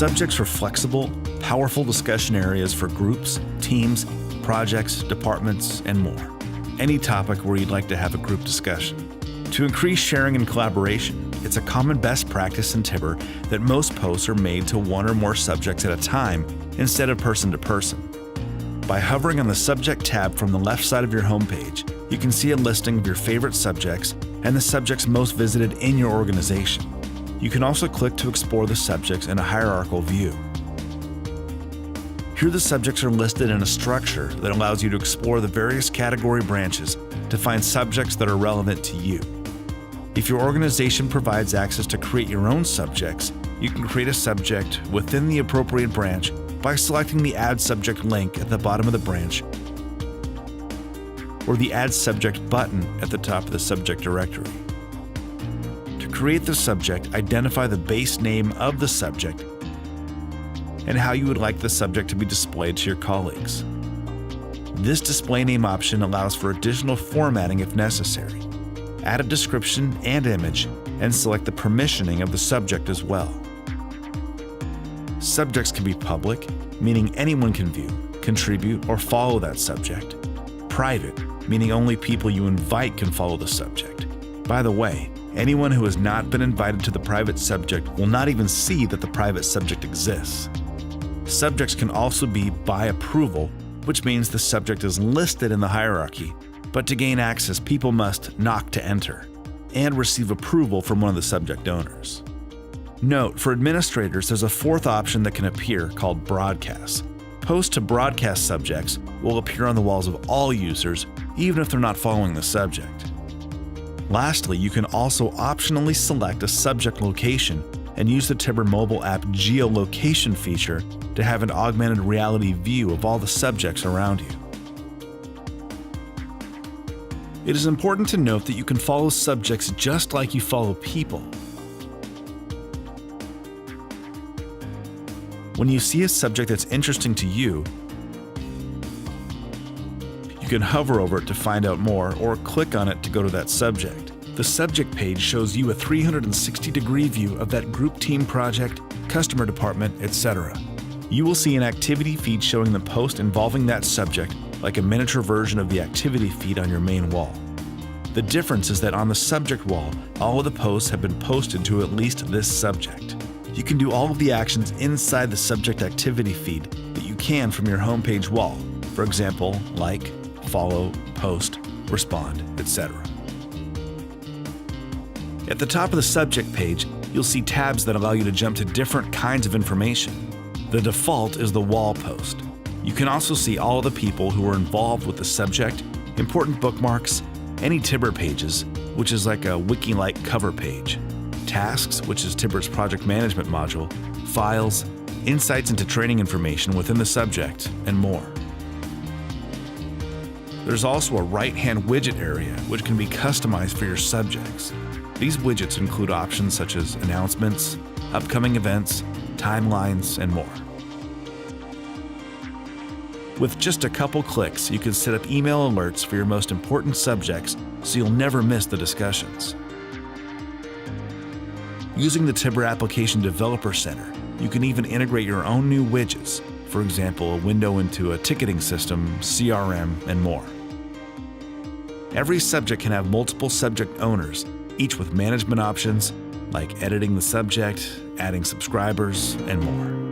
Subjects are flexible, powerful discussion areas for groups, teams, projects, departments, and more. Any topic where you'd like to have a group discussion. To increase sharing and collaboration, it's a common best practice in tibbr that most posts are made to one or more subjects at a time instead of person to person. By hovering on the Subject tab from the left side of your homepage, you can see a listing of your favorite subjects and the subjects most visited in your organization. You can also click to explore the subjects in a hierarchical view. Here the subjects are listed in a structure that allows you to explore the various category branches to find subjects that are relevant to you. If your organization provides access to create your own subjects, you can create a subject within the appropriate branch by selecting the Add Subject link at the bottom of the branch or the Add Subject button at the top of the subject directory. To create the subject, identify the base name of the subject and how you would like the subject to be displayed to your colleagues. This display name option allows for additional formatting if necessary. Add a description and image, and select the permissioning of the subject as well. Subjects can be public, meaning anyone can view, contribute, or follow that subject. Private, meaning only people you invite can follow the subject. By the way, anyone who has not been invited to the private subject will not even see that the private subject exists. Subjects can also be by approval, which means the subject is listed in the hierarchy, but to gain access, people must knock to enter and receive approval from one of the subject owners. Note, for administrators, there's a fourth option that can appear called Broadcast. Posts to broadcast subjects will appear on the walls of all users, even if they're not following the subject. Lastly, you can also optionally select a subject location and use the tibbr mobile app geolocation feature to have an augmented reality view of all the subjects around you. It is important to note that you can follow subjects just like you follow people. When you see a subject that's interesting to you, you can hover over it to find out more or click on it to go to that subject. The subject page shows you a 360-degree view of that group, team, project, customer department, etc. You will see an activity feed showing the post involving that subject, like a miniature version of the activity feed on your main wall. The difference is that on the subject wall, all of the posts have been posted to at least this subject. You can do all of the actions inside the subject activity feed that you can from your homepage wall. For example, like, follow, post, respond, etc. At the top of the subject page, you'll see tabs that allow you to jump to different kinds of information. The default is the wall post. You can also see all the people who are involved with the subject, important bookmarks, any tibbr pages, which is like a wiki-like cover page, tasks, which is tibbr's project management module, files, insights into training information within the subject, and more. There's also a right-hand widget area, which can be customized for your subjects. These widgets include options such as announcements, upcoming events, timelines, and more. With just a couple clicks, you can set up email alerts for your most important subjects so you'll never miss the discussions. Using the tibbr Application Developer Center, you can even integrate your own new widgets, for example, a window into a ticketing system, CRM, and more. Every subject can have multiple subject owners, each with management options like editing the subject, adding subscribers, and more.